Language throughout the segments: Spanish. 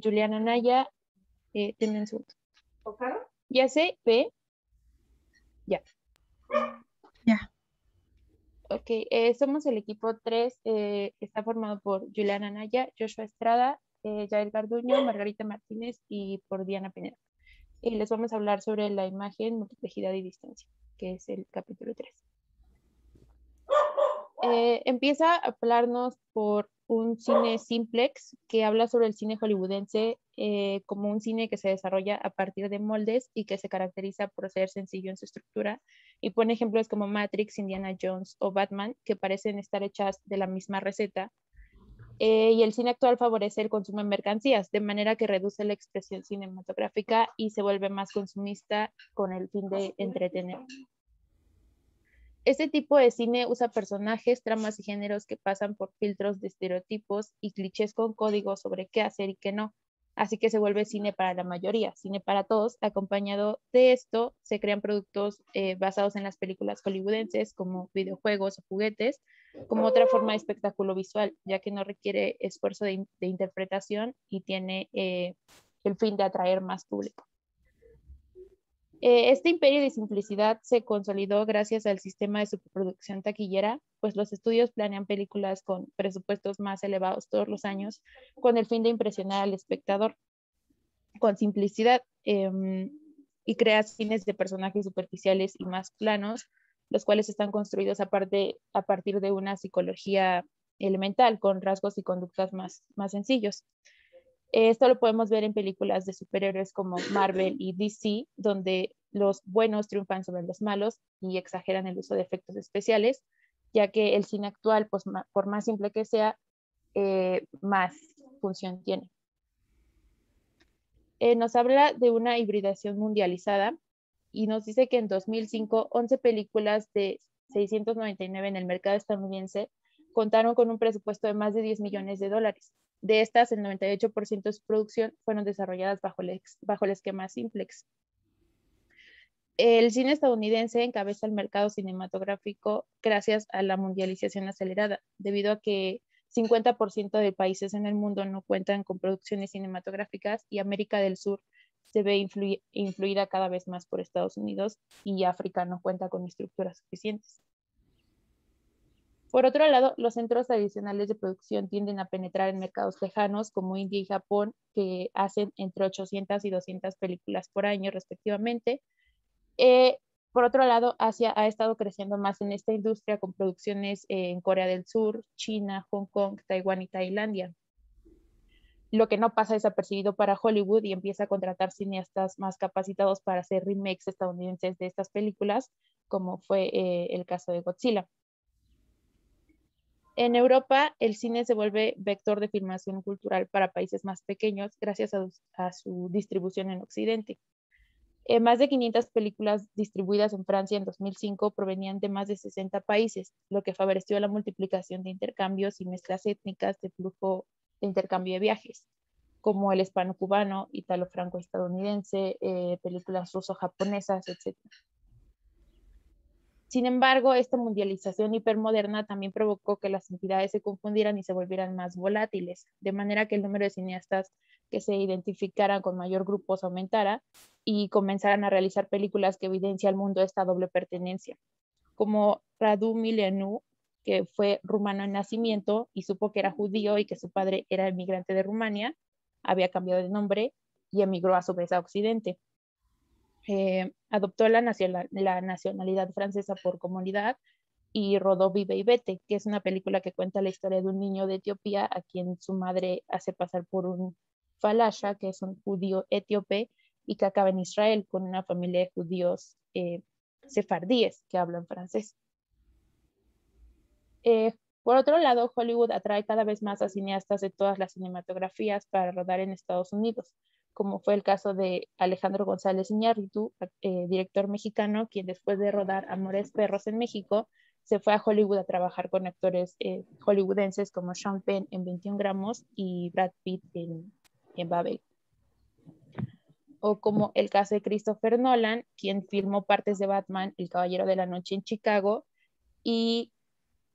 Juliana Naya, tienen su... ¿Ojalá? Ya sé, ve. Ya. Ya. Ok, somos el equipo 3, que está formado por Juliana Naya, Joshua Estrada, Yael Garduño, Margarita Martínez y por Diana Pineda. Y les vamos a hablar sobre la imagen, multiplejidad y distancia, que es el capítulo 3. Empieza a hablarnos por un cine simplex que habla sobre el cine hollywoodense como un cine que se desarrolla a partir de moldes y que se caracteriza por ser sencillo en su estructura, y pone ejemplos como Matrix, Indiana Jones o Batman, que parecen estar hechas de la misma receta. Y el cine actual favorece el consumo de mercancías, de manera que reduce la expresión cinematográfica y se vuelve más consumista con el fin de entretener. Este tipo de cine usa personajes, tramas y géneros que pasan por filtros de estereotipos y clichés con códigos sobre qué hacer y qué no. Así que se vuelve cine para la mayoría, cine para todos. Acompañado de esto, se crean productos basados en las películas hollywoodenses, como videojuegos o juguetes, como otra forma de espectáculo visual, ya que no requiere esfuerzo de interpretación y tiene el fin de atraer más público. Este imperio de simplicidad se consolidó gracias al sistema de superproducción taquillera, pues los estudios planean películas con presupuestos más elevados todos los años con el fin de impresionar al espectador con simplicidad, y crea cines de personajes superficiales y más planos, los cuales están construidos a partir de una psicología elemental con rasgos y conductas más sencillos. Esto lo podemos ver en películas de superhéroes como Marvel y DC, donde los buenos triunfan sobre los malos y exageran el uso de efectos especiales, ya que el cine actual, pues, por más simple que sea, más función tiene. Nos habla de una hibridación mundializada y nos dice que en 2005, 11 películas de 699 en el mercado estadounidense contaron con un presupuesto de más de 10 millones de dólares. De estas, el 98% de su producción fueron desarrolladas bajo el esquema simplex. El cine estadounidense encabeza el mercado cinematográfico gracias a la mundialización acelerada, debido a que 50% de países en el mundo no cuentan con producciones cinematográficas y América del Sur se ve influida cada vez más por Estados Unidos y África no cuenta con estructuras suficientes. Por otro lado, los centros tradicionales de producción tienden a penetrar en mercados lejanos como India y Japón, que hacen entre 800 y 200 películas por año respectivamente. Por otro lado, Asia ha estado creciendo más en esta industria con producciones en Corea del Sur, China, Hong Kong, Taiwán y Tailandia. Lo que no pasa desapercibido para Hollywood y empieza a contratar cineastas más capacitados para hacer remakes estadounidenses de estas películas, como fue el caso de Godzilla. En Europa, el cine se vuelve vector de filmación cultural para países más pequeños gracias a su distribución en Occidente. Más de 500 películas distribuidas en Francia en 2005 provenían de más de 60 países, lo que favoreció la multiplicación de intercambios y mezclas étnicas de flujo de intercambio de viajes, como el hispano-cubano, italo-franco-estadounidense, películas ruso-japonesas, etc. Sin embargo, esta mundialización hipermoderna también provocó que las entidades se confundieran y se volvieran más volátiles, de manera que el número de cineastas que se identificaran con mayor grupos aumentara y comenzaran a realizar películas que evidencian al mundo esta doble pertenencia, como Radu Milenu, que fue rumano en nacimiento y supo que era judío y que su padre era inmigrante de Rumania, había cambiado de nombre y emigró a su vez a Occidente. Adoptó la nacionalidad francesa por comunidad y rodó Vive y Vete, que es una película que cuenta la historia de un niño de Etiopía a quien su madre hace pasar por un falasha, que es un judío etíope, y que acaba en Israel con una familia de judíos sefardíes que hablan francés. Por otro lado, Hollywood atrae cada vez más a cineastas de todas las cinematografías para rodar en Estados Unidos, como fue el caso de Alejandro González Iñárritu, director mexicano, quien después de rodar Amores Perros en México, se fue a Hollywood a trabajar con actores hollywoodenses como Sean Penn en 21 gramos y Brad Pitt en Babel. O como el caso de Christopher Nolan, quien filmó partes de Batman, El Caballero de la Noche en Chicago, y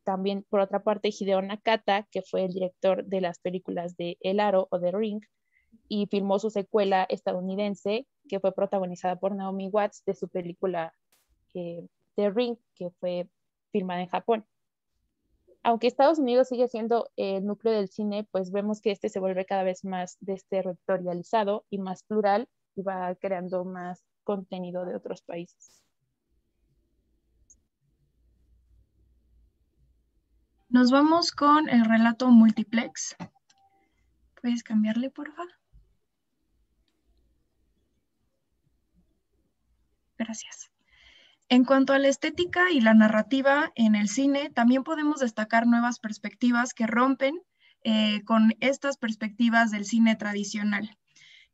también, por otra parte, Hideo Nakata, que fue el director de las películas de El Aro o The Ring, y filmó su secuela estadounidense, que fue protagonizada por Naomi Watts, de su película The Ring, que fue filmada en Japón. Aunque Estados Unidos sigue siendo el núcleo del cine, pues vemos que este se vuelve cada vez más territorializado y más plural y va creando más contenido de otros países. Nos vamos con el relato multiplex. ¿Puedes cambiarle, por favor? Gracias. En cuanto a la estética y la narrativa en el cine, también podemos destacar nuevas perspectivas que rompen con estas perspectivas del cine tradicional.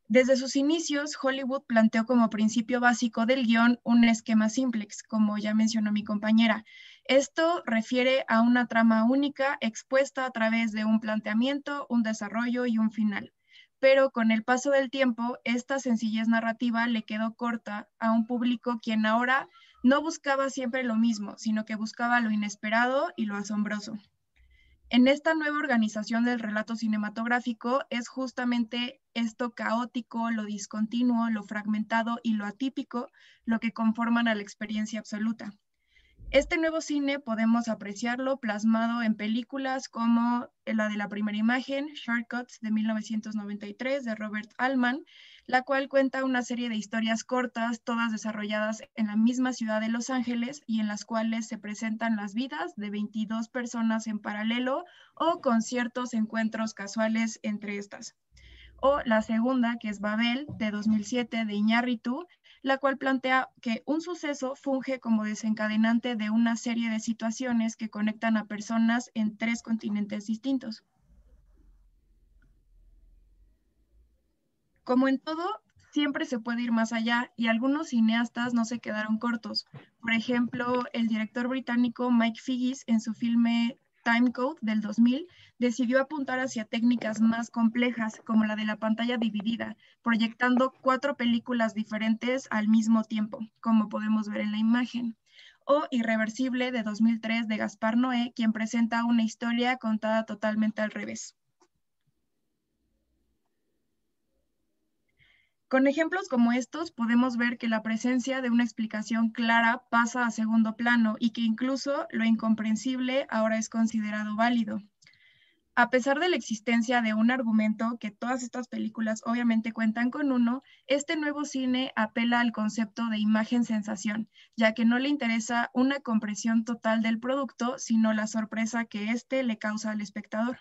Desde sus inicios, Hollywood planteó como principio básico del guión un esquema simplex, como ya mencionó mi compañera. Esto refiere a una trama única expuesta a través de un planteamiento, un desarrollo y un final. Pero con el paso del tiempo, esta sencillez narrativa le quedó corta a un público quien ahora no buscaba siempre lo mismo, sino que buscaba lo inesperado y lo asombroso. En esta nueva organización del relato cinematográfico es justamente esto caótico, lo discontinuo, lo fragmentado y lo atípico lo que conforman a la experiencia absoluta. Este nuevo cine podemos apreciarlo plasmado en películas como la de la primera imagen, Shortcuts de 1993 de Robert Altman, la cual cuenta una serie de historias cortas, todas desarrolladas en la misma ciudad de Los Ángeles y en las cuales se presentan las vidas de 22 personas en paralelo o con ciertos encuentros casuales entre estas. O la segunda, que es Babel, de 2007, de Iñárritu, la cual plantea que un suceso funge como desencadenante de una serie de situaciones que conectan a personas en 3 continentes distintos. Como en todo, siempre se puede ir más allá y algunos cineastas no se quedaron cortos. Por ejemplo, el director británico Mike Figgis en su filme Timecode del 2000 decidió apuntar hacia técnicas más complejas como la de la pantalla dividida, proyectando 4 películas diferentes al mismo tiempo, como podemos ver en la imagen. O Irreversible de 2003 de Gaspar Noé, quien presenta una historia contada totalmente al revés. Con ejemplos como estos podemos ver que la presencia de una explicación clara pasa a segundo plano y que incluso lo incomprensible ahora es considerado válido. A pesar de la existencia de un argumento, que todas estas películas obviamente cuentan con uno, este nuevo cine apela al concepto de imagen-sensación, ya que no le interesa una comprensión total del producto, sino la sorpresa que éste le causa al espectador.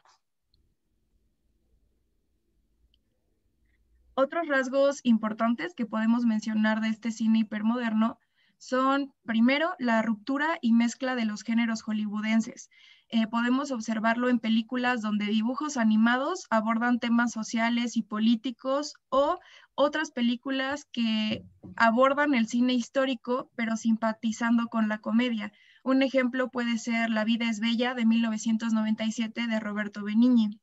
Otros rasgos importantes que podemos mencionar de este cine hipermoderno son, primero, la ruptura y mezcla de los géneros hollywoodenses. Podemos observarlo en películas donde dibujos animados abordan temas sociales y políticos o otras películas que abordan el cine histórico pero simpatizando con la comedia. Un ejemplo puede ser La vida es bella de 1997 de Roberto Benigni.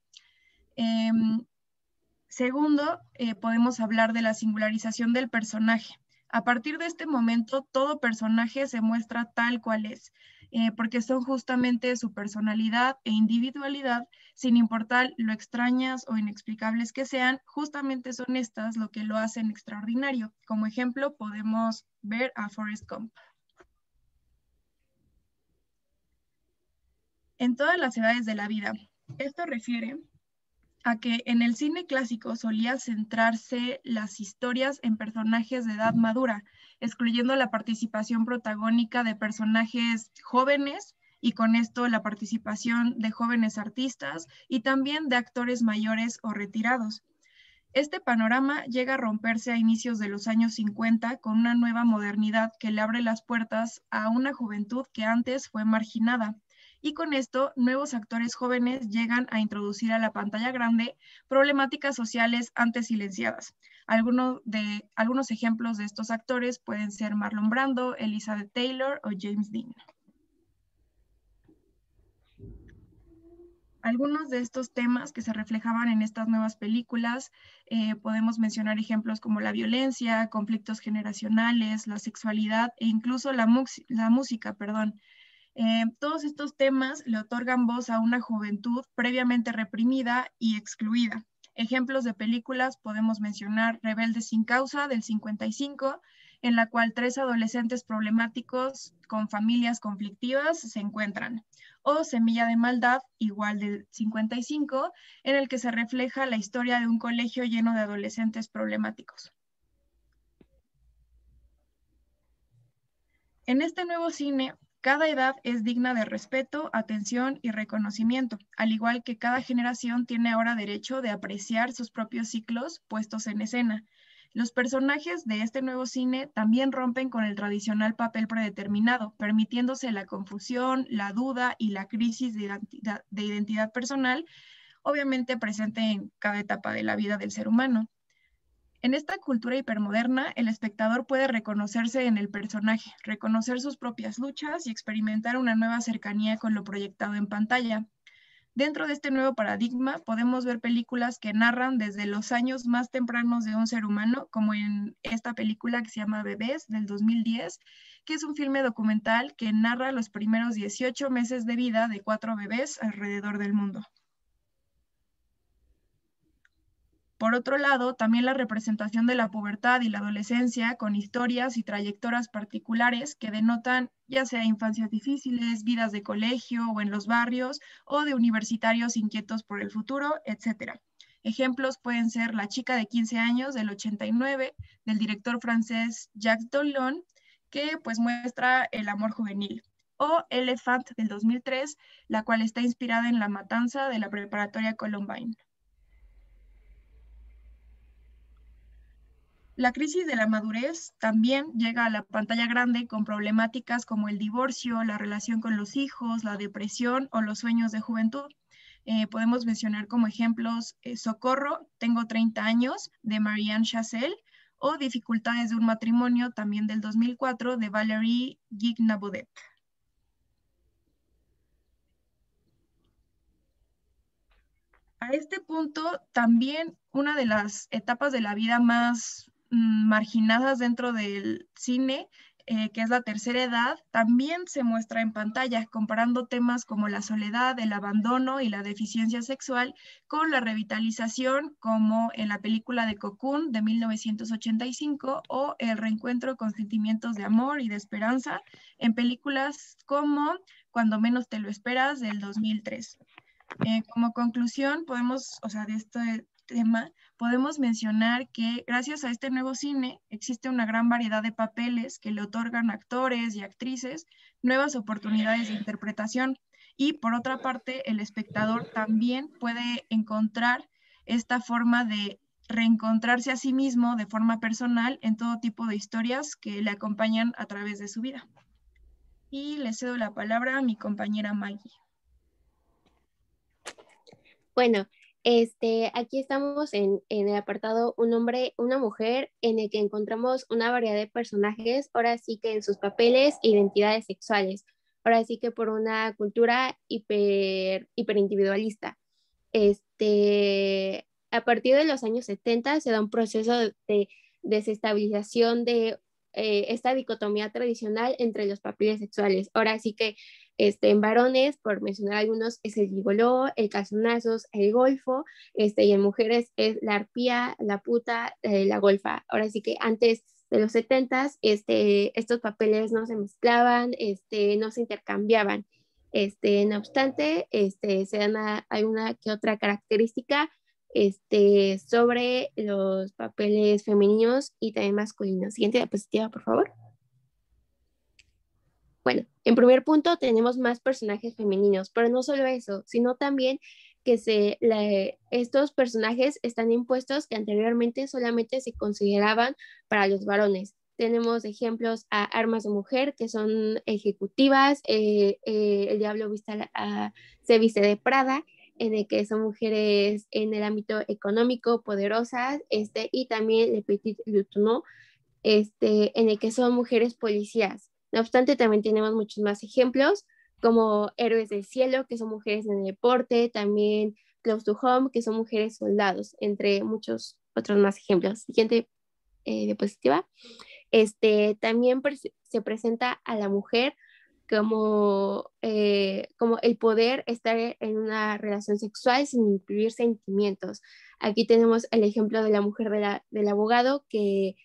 Segundo, podemos hablar de la singularización del personaje. A partir de este momento, todo personaje se muestra tal cual es, porque son justamente su personalidad e individualidad, sin importar lo extrañas o inexplicables que sean, justamente son estas lo que lo hacen extraordinario. Como ejemplo, podemos ver a Forrest Gump. En todas las edades de la vida. Esto refiere a que en el cine clásico solía centrarse las historias en personajes de edad madura, excluyendo la participación protagónica de personajes jóvenes y con esto la participación de jóvenes artistas y también de actores mayores o retirados. Este panorama llega a romperse a inicios de los años 50 con una nueva modernidad que le abre las puertas a una juventud que antes fue marginada. Y con esto, nuevos actores jóvenes llegan a introducir a la pantalla grande problemáticas sociales antes silenciadas. Algunos ejemplos de estos actores pueden ser Marlon Brando, Elizabeth Taylor o James Dean. Algunos de estos temas que se reflejaban en estas nuevas películas, podemos mencionar ejemplos como la violencia, conflictos generacionales, la sexualidad e incluso la música. Todos estos temas le otorgan voz a una juventud previamente reprimida y excluida. Ejemplos de películas podemos mencionar Rebelde sin causa del 55, en la cual 3 adolescentes problemáticos con familias conflictivas se encuentran, o Semilla de Maldad, igual del 55, en el que se refleja la historia de un colegio lleno de adolescentes problemáticos. En este nuevo cine, cada edad es digna de respeto, atención y reconocimiento, al igual que cada generación tiene ahora derecho de apreciar sus propios ciclos puestos en escena. Los personajes de este nuevo cine también rompen con el tradicional papel predeterminado, permitiéndose la confusión, la duda y la crisis de identidad personal, obviamente presente en cada etapa de la vida del ser humano. En esta cultura hipermoderna, el espectador puede reconocerse en el personaje, reconocer sus propias luchas y experimentar una nueva cercanía con lo proyectado en pantalla. Dentro de este nuevo paradigma, podemos ver películas que narran desde los años más tempranos de un ser humano, como en esta película que se llama Bebés del 2010, que es un filme documental que narra los primeros 18 meses de vida de 4 bebés alrededor del mundo. Por otro lado, también la representación de la pubertad y la adolescencia con historias y trayectorias particulares que denotan ya sea infancias difíciles, vidas de colegio o en los barrios, o de universitarios inquietos por el futuro, etc. Ejemplos pueden ser La chica de 15 años del 89, del director francés Jacques Dollon, que pues muestra el amor juvenil, o Elephant del 2003, la cual está inspirada en la matanza de la preparatoria Columbine. La crisis de la madurez también llega a la pantalla grande con problemáticas como el divorcio, la relación con los hijos, la depresión o los sueños de juventud. Podemos mencionar como ejemplos Socorro, tengo 30 años, de Marianne Chazelle, o Dificultades de un matrimonio, también del 2004, de Valérie Guignabaudet. A este punto, también una de las etapas de la vida más marginadas dentro del cine, que es la tercera edad, también se muestra en pantalla, comparando temas como la soledad, el abandono y la deficiencia sexual con la revitalización, como en la película de Cocoon de 1985, o el reencuentro con sentimientos de amor y de esperanza en películas como Cuando menos te lo esperas del 2003. Como conclusión, de este tema, podemos mencionar que gracias a este nuevo cine existe una gran variedad de papeles que le otorgan a actores y actrices nuevas oportunidades de interpretación. Y por otra parte, el espectador también puede encontrar esta forma de reencontrarse a sí mismo de forma personal en todo tipo de historias que le acompañan a través de su vida. Y le cedo la palabra a mi compañera Maggie. Bueno, aquí estamos en el apartado Un hombre, una mujer, en el que encontramos una variedad de personajes, ahora sí que en sus papeles e identidades sexuales, ahora sí que por una cultura hiperindividualista. A partir de los años 70 se da un proceso de desestabilización de esta dicotomía tradicional entre los papeles sexuales. Ahora sí que en varones, por mencionar algunos, es el gigoló, el calzonazos, el golfo, y en mujeres es la arpía, la puta, la golfa. Ahora sí que antes de los 70s, estos papeles no se mezclaban, no se intercambiaban. No obstante, se dan alguna que otra característica sobre los papeles femeninos y también masculinos. Siguiente diapositiva, por favor. Bueno, en primer punto tenemos más personajes femeninos, pero no solo eso, sino también que estos personajes están impuestos que anteriormente solamente se consideraban para los varones. Tenemos ejemplos a Armas de Mujer, que son ejecutivas, El Diablo se viste de Prada, en el que son mujeres en el ámbito económico poderosas, y también Le Petit Lieutenant, en el que son mujeres policías. No obstante, también tenemos muchos más ejemplos, como Héroes del Cielo, que son mujeres en el deporte, también Close to Home, que son mujeres soldados, entre muchos otros más ejemplos. Siguiente diapositiva. También se presenta a la mujer como el poder estar en una relación sexual sin incluir sentimientos. Aquí tenemos el ejemplo de la mujer del abogado que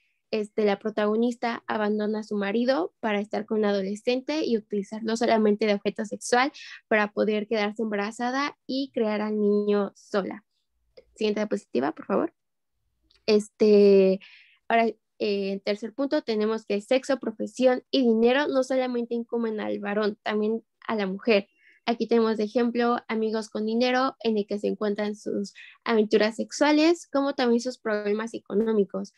la protagonista abandona a su marido para estar con un adolescente y utilizarlo solamente de objeto sexual para poder quedarse embarazada y crear al niño sola. Siguiente diapositiva, por favor. Ahora, en tercer punto, tenemos que sexo, profesión y dinero no solamente incumben al varón, también a la mujer. Aquí tenemos de ejemplo amigos con dinero en el que se encuentran sus aventuras sexuales, como también sus problemas económicos.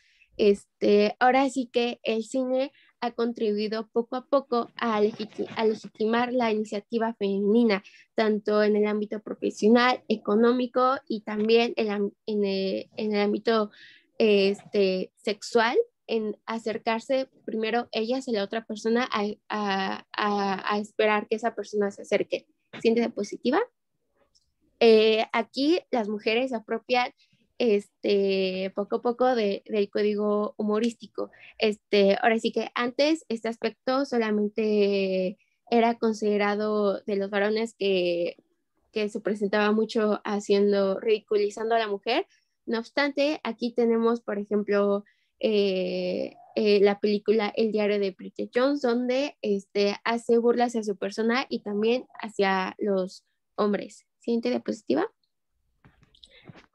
Ahora sí que el cine ha contribuido poco a poco a legitimar la iniciativa femenina, tanto en el ámbito profesional, económico y también en el ámbito sexual, en acercarse primero ellas y la otra persona a esperar que esa persona se acerque. Siguiente diapositiva. Aquí las mujeres se apropian poco a poco del código humorístico. Ahora sí que antes este aspecto solamente era considerado de los varones que se presentaba mucho ridiculizando a la mujer. No obstante, aquí tenemos, por ejemplo, la película El diario de Bridget Jones, donde hace burlas hacia su persona y también hacia los hombres. Siguiente diapositiva.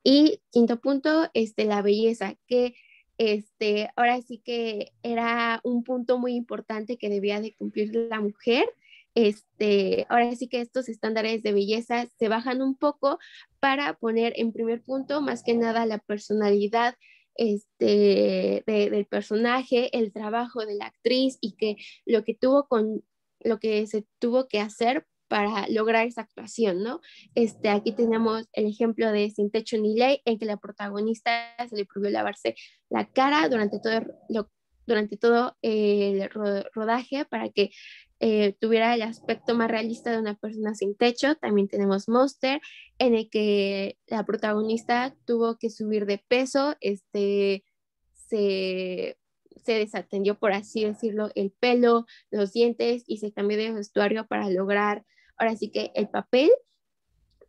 Y quinto punto, la belleza, que ahora sí que era un punto muy importante que debía de cumplir la mujer. Ahora sí que estos estándares de belleza se bajan un poco para poner en primer punto más que nada la personalidad del personaje, el trabajo de la actriz y que lo que se tuvo que hacer para lograr esa actuación, ¿no? Aquí tenemos el ejemplo de Sin techo ni ley, en que la protagonista se le prohibió lavarse la cara durante todo el rodaje para que tuviera el aspecto más realista de una persona sin techo. También tenemos Monster, en el que la protagonista tuvo que subir de peso, se desatendió, por así decirlo, el pelo, los dientes y se cambió de vestuario para lograr ahora sí que el papel,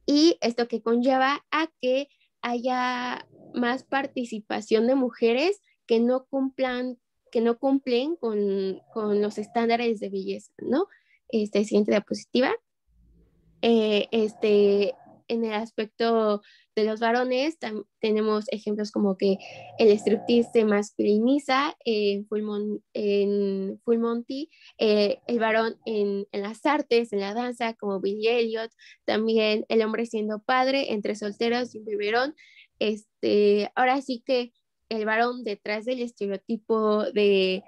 y esto que conlleva a que haya más participación de mujeres que no cumplen con los estándares de belleza, ¿no? Siguiente diapositiva. En el aspecto de los varones, tenemos ejemplos como que el striptease se masculiniza en Full Monty, el varón en las artes, en la danza, como Billy Elliot, también el hombre siendo padre, entre solteros y un biberón. Ahora sí que el varón detrás del estereotipo de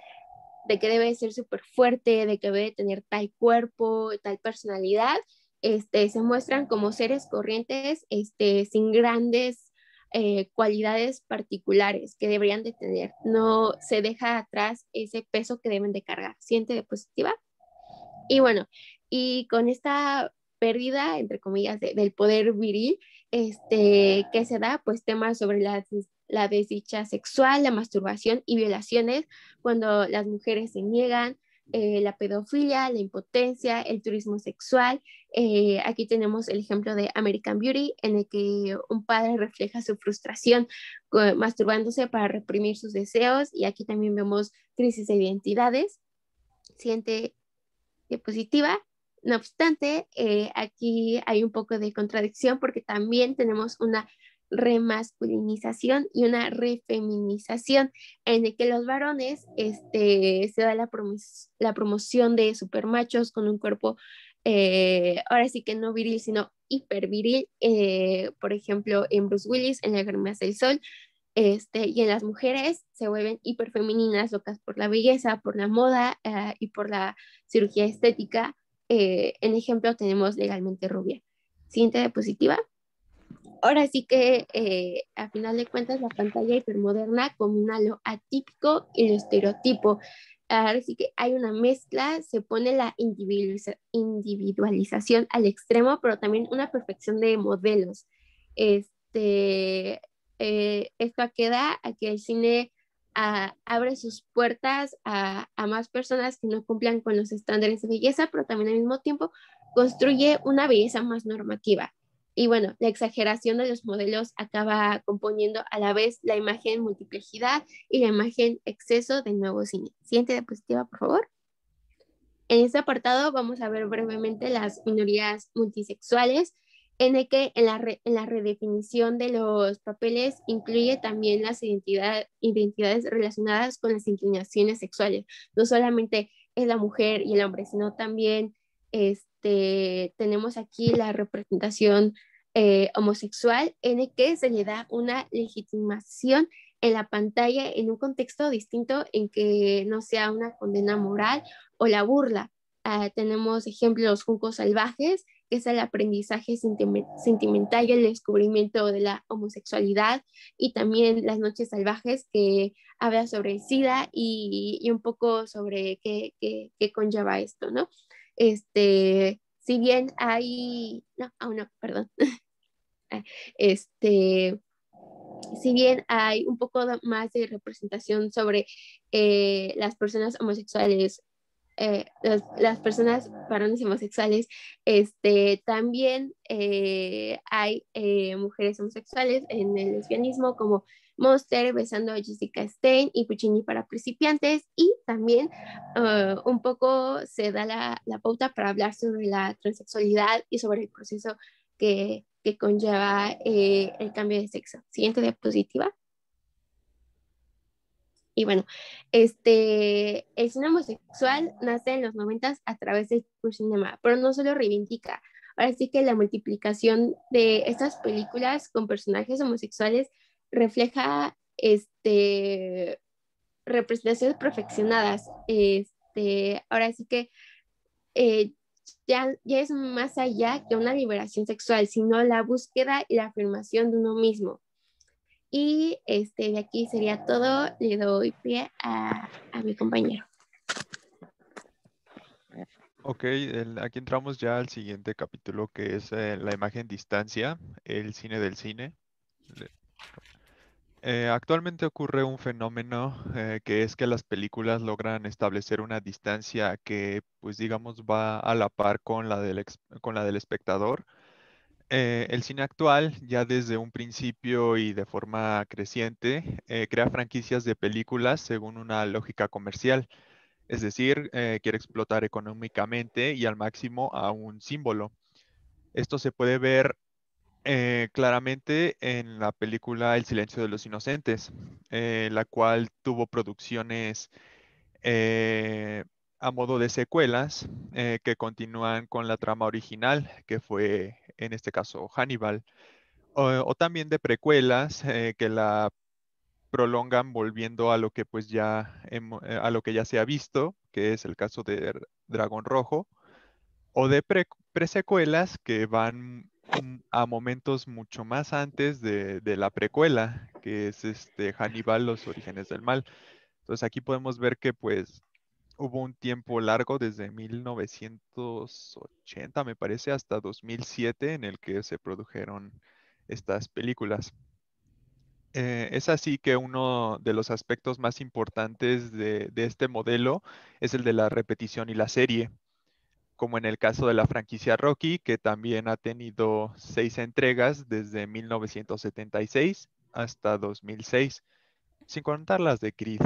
que debe ser súper fuerte, de que debe tener tal cuerpo, tal personalidad, se muestran como seres corrientes, sin grandes cualidades particulares que deberían de tener. No se deja atrás ese peso que deben de cargar. Siguiente diapositiva. Y bueno, y con esta pérdida, entre comillas, del poder viril, que se da, pues temas sobre la desdicha sexual, la masturbación y violaciones, cuando las mujeres se niegan, la pedofilia, la impotencia, el turismo sexual. Aquí tenemos el ejemplo de American Beauty, en el que un padre refleja su frustración masturbándose para reprimir sus deseos, y aquí también vemos crisis de identidades. Siguiente diapositiva. No obstante, aquí hay un poco de contradicción porque también tenemos una remasculinización y una refeminización en el que los varones se da la promoción de supermachos con un cuerpo ahora sí que no viril sino hiperviril, por ejemplo en Bruce Willis en Las Lágrimas del Sol. Y en las mujeres se vuelven hiperfemeninas, locas por la belleza, por la moda y por la cirugía estética. En ejemplo tenemos Legalmente Rubia. Siguiente diapositiva. Ahora sí que a final de cuentas la pantalla hipermoderna combina lo atípico y lo estereotipo. Ahora sí que hay una mezcla, se pone la individualización al extremo, pero también una perfección de modelos. Esto queda a que el cine abre sus puertas a más personas que no cumplan con los estándares de belleza, pero también al mismo tiempo construye una belleza más normativa. Y bueno, la exageración de los modelos acaba componiendo a la vez la imagen multiplejidad y la imagen exceso del nuevo cine. Siguiente diapositiva, por favor. En este apartado vamos a ver brevemente las minorías multisexuales, en el que en la redefinición de los papeles incluye también las identidades relacionadas con las inclinaciones sexuales. No solamente es la mujer y el hombre, sino también tenemos aquí la representación homosexual, en el que se le da una legitimación en la pantalla en un contexto distinto, en que no sea una condena moral o la burla. Tenemos ejemplos Juncos Salvajes, que es el aprendizaje sentimental y el descubrimiento de la homosexualidad, y también Las Noches Salvajes, que habla sobre el SIDA y un poco sobre qué conlleva esto, ¿no? Si bien hay, no, aún no, perdón. Si bien hay un poco más de representación sobre las personas homosexuales, las personas varones homosexuales, también hay mujeres homosexuales en el lesbianismo, como Monster, Besando a Jessica Stein y Puccini para principiantes, y también un poco se da la pauta para hablar sobre la transexualidad y sobre el proceso que conlleva el cambio de sexo. Siguiente diapositiva. Y bueno, el cine homosexual nace en los 90 a través del queer cinema, pero no solo reivindica. Ahora sí que la multiplicación de estas películas con personajes homosexuales refleja representaciones perfeccionadas. Ahora sí que eh, ya es más allá que una liberación sexual, sino la búsqueda y la afirmación de uno mismo. Y de aquí sería todo. Le doy pie a mi compañero. Ok, aquí entramos ya al siguiente capítulo, que es la imagen distancia, el cine del cine. Actualmente ocurre un fenómeno que es que las películas logran establecer una distancia que, pues digamos, va a la par con con la del espectador. El cine actual, ya desde un principio y de forma creciente, crea franquicias de películas según una lógica comercial. Es decir, quiere explotar económicamente y al máximo a un símbolo. Esto se puede ver claramente en la película El silencio de los inocentes, la cual tuvo producciones eh, a modo de secuelas que continúan con la trama original, que fue en este caso Hannibal, o también de precuelas que la prolongan volviendo a lo que pues a lo que ya se ha visto, que es el caso de Dragón Rojo, o de presecuelas que van a momentos mucho más antes de la precuela, que es Hannibal, Los Orígenes del Mal. Entonces aquí podemos ver que pues hubo un tiempo largo desde 1980, me parece, hasta 2007 en el que se produjeron estas películas. Es así que uno de los aspectos más importantes de este modelo es el de la repetición y la serie, como en el caso de la franquicia Rocky, que también ha tenido 6 entregas desde 1976 hasta 2006, sin contar las de Creed.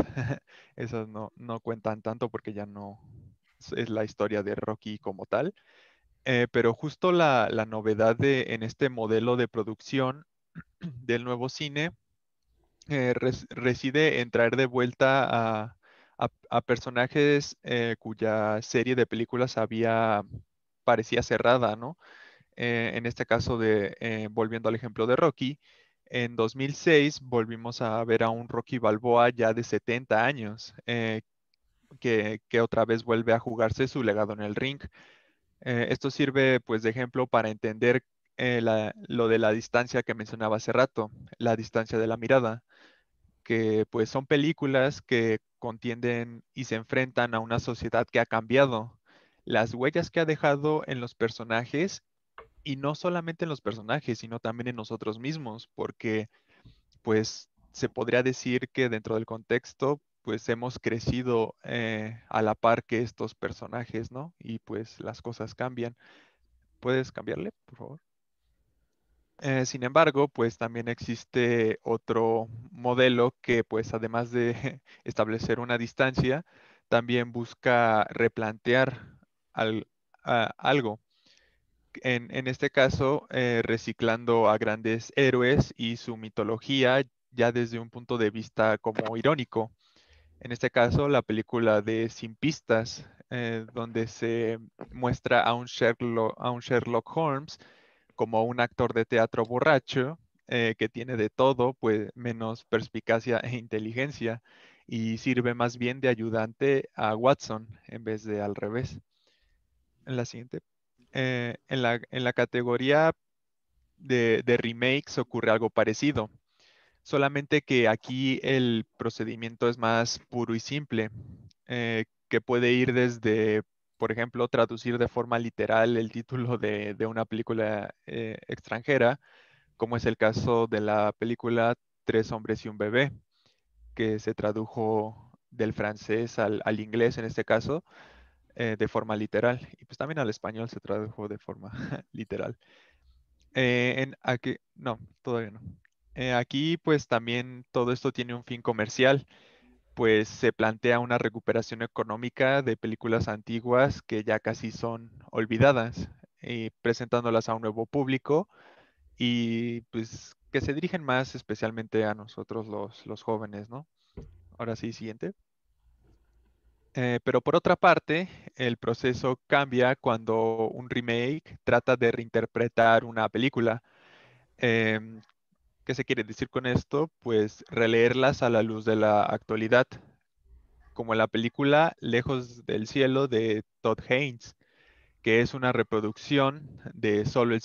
Esas no cuentan tanto porque ya no es la historia de Rocky como tal. Pero justo la novedad en este modelo de producción del nuevo cine reside en traer de vuelta a personajes cuya serie de películas parecía cerrada, ¿no? En este caso volviendo al ejemplo de Rocky, en 2006 volvimos a ver a un Rocky Balboa ya de 70 años, que otra vez vuelve a jugarse su legado en el ring. Esto sirve pues de ejemplo para entender lo de la distancia que mencionaba hace rato, la distancia de la mirada, que pues son películas que contienden y se enfrentan a una sociedad que ha cambiado, las huellas que ha dejado en los personajes, y no solamente en los personajes, sino también en nosotros mismos, porque pues se podría decir que dentro del contexto, pues hemos crecido a la par que estos personajes, ¿no? Y pues las cosas cambian. ¿Puedes cambiarle, por favor? Sin embargo, pues también existe otro modelo que, pues además de establecer una distancia, también busca replantear al- algo. En este caso, reciclando a grandes héroes y su mitología ya desde un punto de vista como irónico. En este caso, la película de Sin Pistas, donde se muestra a un Sherlock Holmes como un actor de teatro borracho que tiene de todo, pues menos perspicacia e inteligencia, y sirve más bien de ayudante a Watson en vez de al revés. En la siguiente. En la categoría de remakes ocurre algo parecido, solamente que aquí el procedimiento es más puro y simple, que puede ir desde, por ejemplo, traducir de forma literal el título de una película extranjera, como es el caso de la película Tres hombres y un bebé, que se tradujo del francés al inglés en este caso, de forma literal, y pues también al español se tradujo de forma literal. Aquí, no, todavía no. Aquí pues también todo esto tiene un fin comercial, pues se plantea una recuperación económica de películas antiguas que ya casi son olvidadas, y presentándolas a un nuevo público y pues que se dirigen más especialmente a nosotros los jóvenes, ¿no? Ahora sí, siguiente. Pero por otra parte, el proceso cambia cuando un remake trata de reinterpretar una película. Em, ¿Qué se quiere decir con esto? Pues releerlas a la luz de la actualidad, como la película Lejos del cielo de Todd Haynes, que es una reproducción de Solo el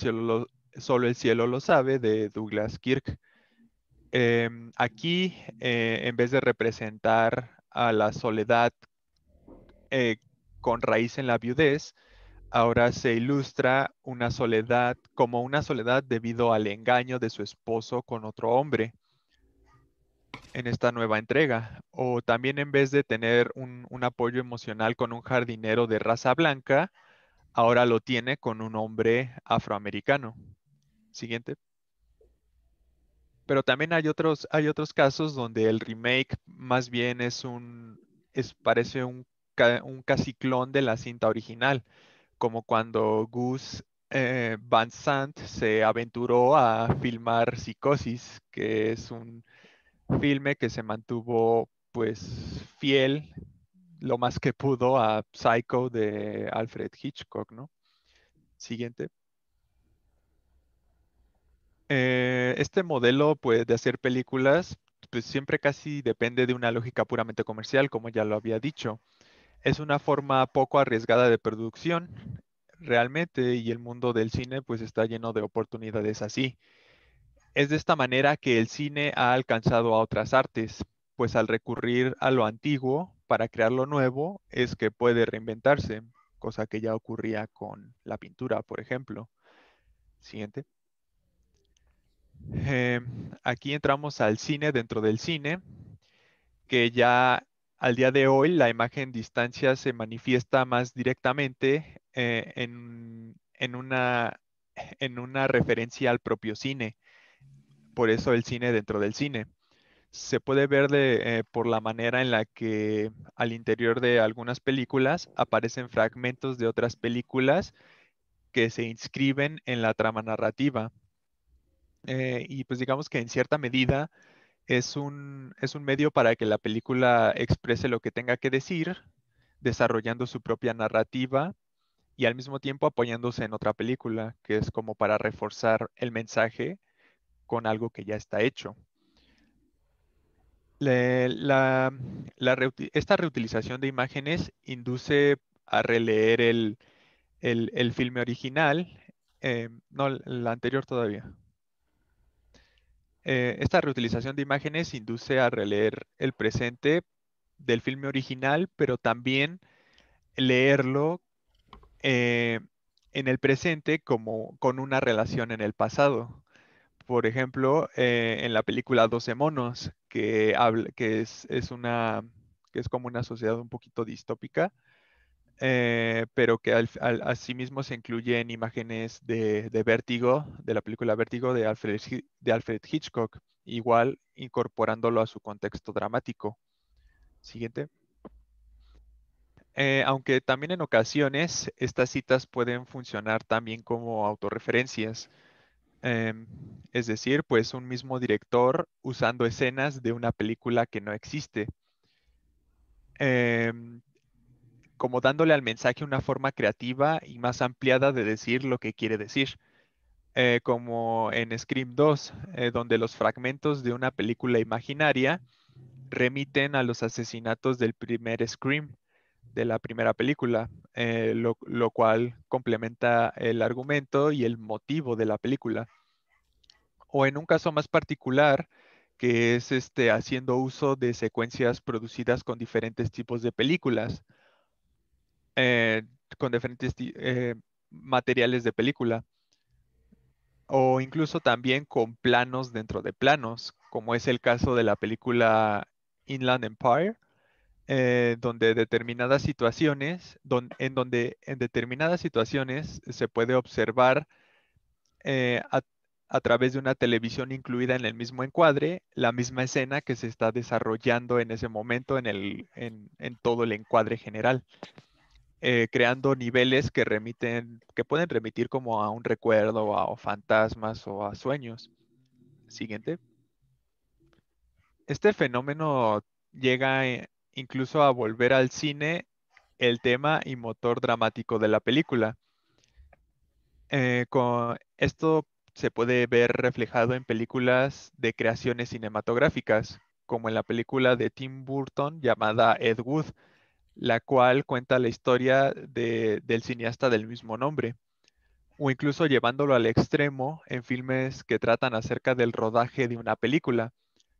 cielo lo sabe de Douglas Kirk. Aquí, en vez de representar a la soledad eh, con raíz en la viudez, ahora se ilustra una soledad como una soledad debido al engaño de su esposo con otro hombre en esta nueva entrega. O también en vez de tener un apoyo emocional con un jardinero de raza blanca, ahora lo tiene con un hombre afroamericano. Siguiente. Pero también hay otros casos donde el remake más bien parece un casi clon de la cinta original, como cuando Gus Van Sant se aventuró a filmar Psicosis, que es un filme que se mantuvo pues fiel lo más que pudo a Psycho de Alfred Hitchcock, ¿no? Siguiente. Este modelo pues, de hacer películas pues siempre casi depende de una lógica puramente comercial, como ya lo había dicho. Es una forma poco arriesgada de producción realmente y el mundo del cine pues está lleno de oportunidades así. Es de esta manera que el cine ha alcanzado a otras artes, pues al recurrir a lo antiguo para crear lo nuevo es que puede reinventarse, cosa que ya ocurría con la pintura, por ejemplo. Siguiente. Eh, Aquí entramos al cine dentro del cine, que ya al día de hoy la imagen distancia se manifiesta más directamente en una referencia al propio cine. Por eso el cine dentro del cine. Se puede ver por la manera en la que al interior de algunas películas aparecen fragmentos de otras películas que se inscriben en la trama narrativa. Y pues digamos que en cierta medida es un medio para que la película exprese lo que tenga que decir, desarrollando su propia narrativa y al mismo tiempo apoyándose en otra película, que es como para reforzar el mensaje con algo que ya está hecho. Le- la- Esta reutilización de imágenes induce a releer el filme original, no, la anterior todavía. Esta reutilización de imágenes induce a releer el presente del filme original, pero también leerlo eh, en el presente como con una relación en el pasado. Por ejemplo, en la película 12 monos, que es como una sociedad un poquito distópica, pero que asimismo se incluyen imágenes de Vértigo, de la película Vértigo de Alfred Hitchcock, igual incorporándolo a su contexto dramático. Siguiente. Aunque también en ocasiones estas citas pueden funcionar también como autorreferencias. Es decir, pues un mismo director usando escenas de una película que no existe. Em, Como dándole al mensaje una forma creativa y más ampliada de decir lo que quiere decir. Como en Scream 2, donde los fragmentos de una película imaginaria remiten a los asesinatos del primer Scream, de la primera película, lo cual complementa el argumento y el motivo de la película. O en un caso más particular, que es haciendo uso de secuencias producidas con diferentes tipos de películas, eh, con diferentes materiales de película, o incluso también con planos dentro de planos, como es el caso de la película Inland Empire, donde determinadas situaciones, donde en determinadas situaciones se puede observar a través de una televisión incluida en el mismo encuadre, la misma escena que se está desarrollando en ese momento en todo el encuadre general, creando niveles que pueden remitir como a un recuerdo, a fantasmas o a sueños. Siguiente. Este fenómeno llega incluso a volver al cine el tema y motor dramático de la película. Con esto se puede ver reflejado en películas de creaciones cinematográficas, como en la película de Tim Burton llamada Ed Wood, la cual cuenta la historia del cineasta del mismo nombre, o incluso llevándolo al extremo en filmes que tratan acerca del rodaje de una película,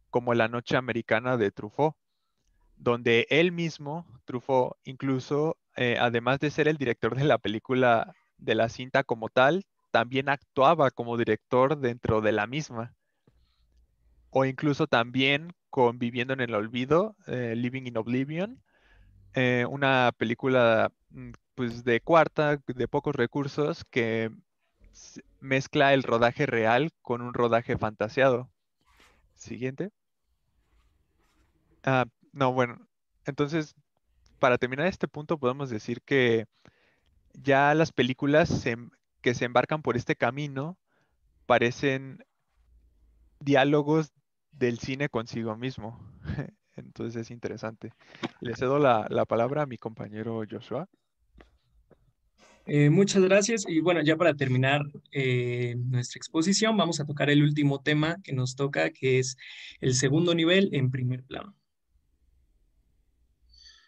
como La Noche Americana de Truffaut, donde él mismo, Truffaut, incluso, además de ser el director de la película, de la cinta como tal, también actuaba como director dentro de la misma. O incluso también con Viviendo en el Olvido, Living in Oblivion, una película pues de cuarta, de pocos recursos, que mezcla el rodaje real con un rodaje fantaseado. Siguiente. Ah, no, bueno, entonces, para terminar este punto, podemos decir que ya las películas que se embarcan por este camino parecen diálogos del cine consigo mismo. Entonces es interesante. Le cedo la palabra a mi compañero Joshua. Muchas gracias. Y bueno, ya para terminar nuestra exposición, vamos a tocar el último tema que nos toca, que es el segundo nivel en primer plano.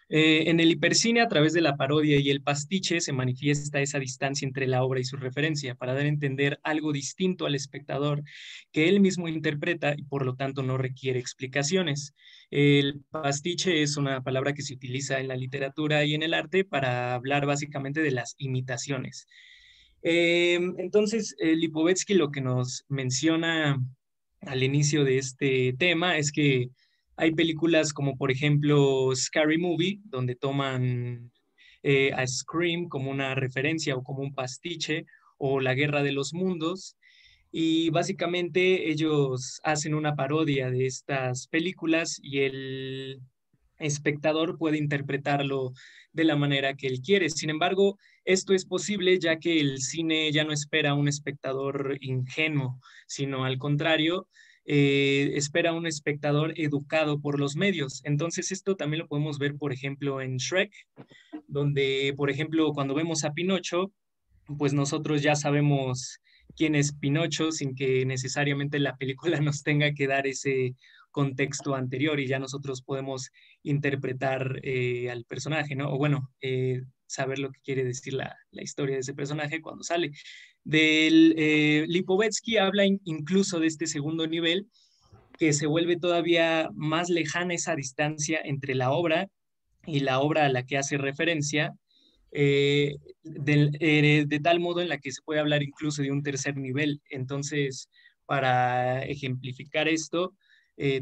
En el hipercine, a través de la parodia y el pastiche, se manifiesta esa distancia entre la obra y su referencia, para dar a entender algo distinto al espectador que él mismo interpreta y por lo tanto no requiere explicaciones. El pastiche es una palabra que se utiliza en la literatura y en el arte para hablar básicamente de las imitaciones. Entonces, Lipovetsky lo que nos menciona al inicio de este tema es que hay películas como por ejemplo Scary Movie, donde toman a Scream como una referencia o como un pastiche, o La Guerra de los Mundos, y básicamente ellos hacen una parodia de estas películas y el espectador puede interpretarlo de la manera que él quiere. Sin embargo, esto es posible ya que el cine ya no espera a un espectador ingenuo, sino al contrario, espera a un espectador educado por los medios. Entonces, esto también lo podemos ver, por ejemplo, en Shrek, donde, por ejemplo, cuando vemos a Pinocho, pues nosotros ya sabemos quién es Pinocho sin que necesariamente la película nos tenga que dar ese contexto anterior y ya nosotros podemos interpretar al personaje, ¿no? O bueno, saber lo que quiere decir la historia de ese personaje cuando sale. Lipovetsky habla incluso de este segundo nivel, que se vuelve todavía más lejana esa distancia entre la obra y la obra a la que hace referencia, de tal modo en la que se puede hablar incluso de un tercer nivel. Entonces, para ejemplificar esto,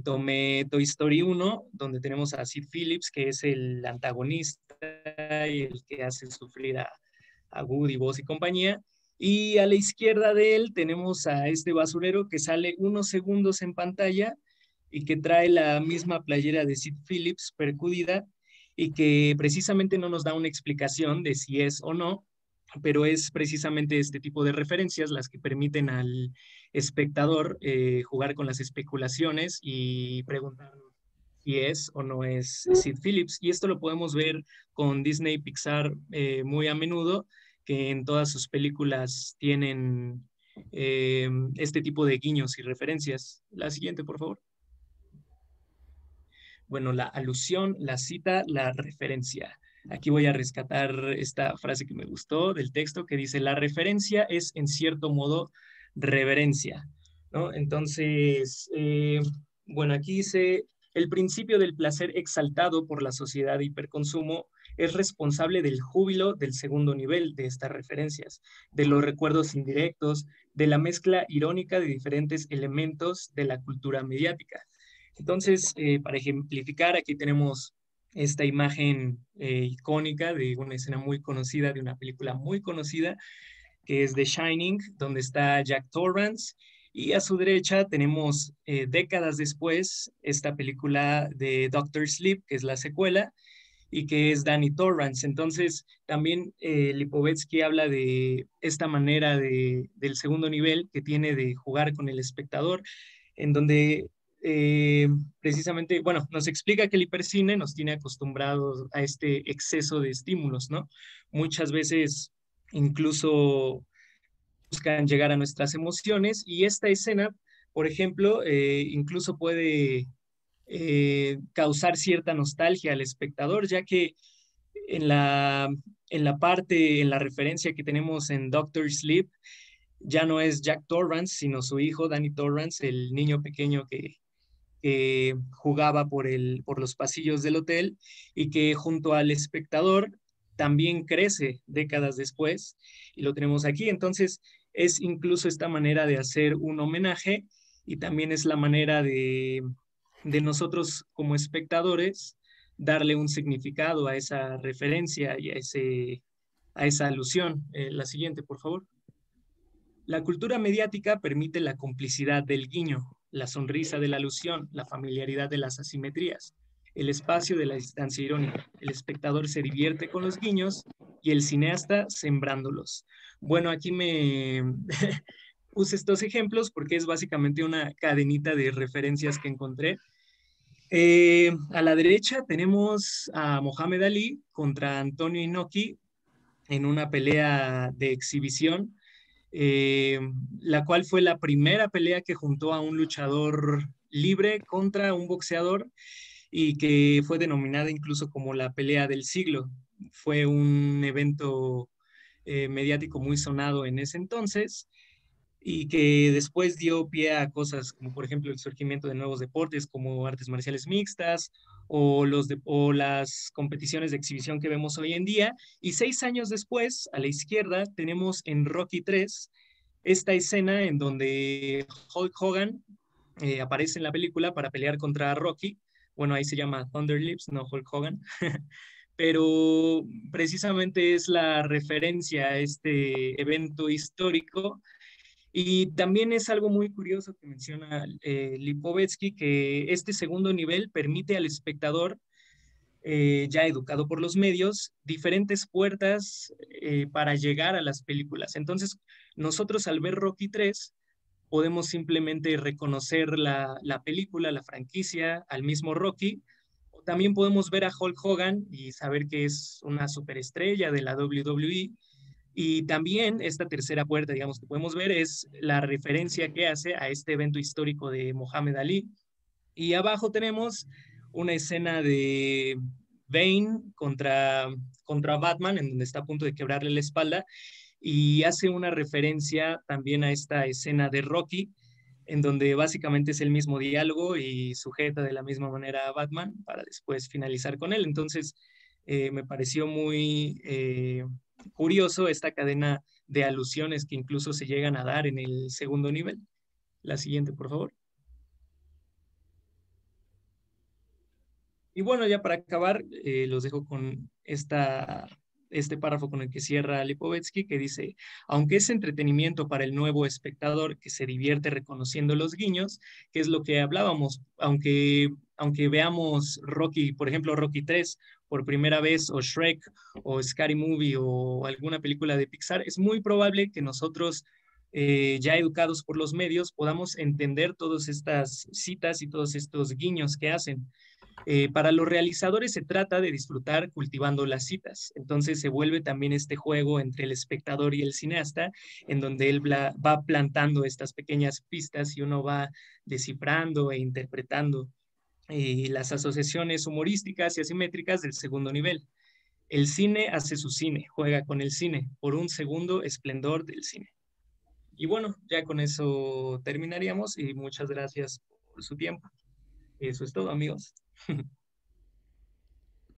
tomé Toy Story 1, donde tenemos a Sid Phillips, que es el antagonista y el que hace sufrir a Woody, Buzz y compañía. Y a la izquierda de él tenemos a este basurero que sale unos segundos en pantalla y que trae la misma playera de Sid Phillips percudida y que precisamente no nos da una explicación de si es o no, pero es precisamente este tipo de referencias las que permiten al espectador jugar con las especulaciones y preguntarnos si es o no es Sid Phillips. Y esto lo podemos ver con Disney y Pixar muy a menudo, que en todas sus películas tienen este tipo de guiños y referencias. La siguiente, por favor. Bueno, la alusión, la cita, la referencia. Aquí voy a rescatar esta frase que me gustó del texto que dice, la referencia es en cierto modo reverencia, ¿no? Entonces, bueno, aquí dice, el principio del placer exaltado por la sociedad de hiperconsumo es responsable del júbilo del segundo nivel de estas referencias, de los recuerdos indirectos, de la mezcla irónica de diferentes elementos de la cultura mediática. Entonces, para ejemplificar, aquí tenemos esta imagen icónica de una escena muy conocida, de una película muy conocida, que es The Shining, donde está Jack Torrance, y a su derecha tenemos décadas después esta película de Doctor Sleep, que es la secuela, y que es Danny Torrance. Entonces, también Lipovetsky habla de esta manera del segundo nivel que tiene de jugar con el espectador, en donde precisamente, bueno, nos explica que el hipercine nos tiene acostumbrados a este exceso de estímulos, ¿no? Muchas veces incluso buscan llegar a nuestras emociones y esta escena, por ejemplo, incluso puede causar cierta nostalgia al espectador, ya que en en la referencia que tenemos en Doctor Sleep, ya no es Jack Torrance, sino su hijo, Danny Torrance, el niño pequeño que jugaba por los pasillos del hotel y que junto al espectador también crece décadas después y lo tenemos aquí. Entonces es incluso esta manera de hacer un homenaje y también es la manera de nosotros como espectadores darle un significado a esa referencia y a esa alusión. La siguiente, por favor. La cultura mediática permite la complicidad del guiño, la sonrisa de la alusión, la familiaridad de las asimetrías, el espacio de la distancia irónica. El espectador se divierte con los guiños y el cineasta sembrándolos. Bueno, aquí me puse estos ejemplos porque es básicamente una cadenita de referencias que encontré. A la derecha tenemos a Mohamed Ali contra Antonio Inoki en una pelea de exhibición, la cual fue la primera pelea que juntó a un luchador libre contra un boxeador y que fue denominada incluso como la pelea del siglo. Fue un evento mediático muy sonado en ese entonces y que después dio pie a cosas como por ejemplo el surgimiento de nuevos deportes como artes marciales mixtas o las competiciones de exhibición que vemos hoy en día. Y 6 años después, a la izquierda, tenemos en Rocky 3 esta escena en donde Hulk Hogan aparece en la película para pelear contra Rocky. Bueno, ahí se llama Thunder Lips, no Hulk Hogan. Pero precisamente es la referencia a este evento histórico y también es algo muy curioso que menciona Lipovetsky, que este segundo nivel permite al espectador, ya educado por los medios, diferentes puertas para llegar a las películas. Entonces, nosotros al ver Rocky 3, podemos simplemente reconocer la película, la franquicia, al mismo Rocky. También podemos ver a Hulk Hogan y saber que es una superestrella de la WWE. Y también esta tercera puerta, digamos, que podemos ver es la referencia que hace a este evento histórico de Mohamed Ali. Y abajo tenemos una escena de Bane contra Batman, en donde está a punto de quebrarle la espalda, y hace una referencia también a esta escena de Rocky, en donde básicamente es el mismo diálogo y sujeta de la misma manera a Batman para después finalizar con él. Entonces, me pareció muy curioso esta cadena de alusiones que incluso se llegan a dar en el segundo nivel. La siguiente, por favor. Y bueno, ya para acabar, los dejo con este párrafo con el que cierra Lipovetsky, que dice: aunque es entretenimiento para el nuevo espectador que se divierte reconociendo los guiños, que es lo que hablábamos, aunque veamos Rocky, por ejemplo, Rocky 3 por primera vez, o Shrek, o Scary Movie, o alguna película de Pixar, es muy probable que nosotros, ya educados por los medios, podamos entender todas estas citas y todos estos guiños que hacen. Para los realizadores se trata de disfrutar cultivando las citas, entonces se vuelve también este juego entre el espectador y el cineasta, en donde él va plantando estas pequeñas pistas y uno va descifrando e interpretando las asociaciones humorísticas y asimétricas del segundo nivel. El cine hace su cine, juega con el cine, por un segundo esplendor del cine. Y bueno, ya con eso terminaríamos y muchas gracias por su tiempo. Eso es todo, amigos.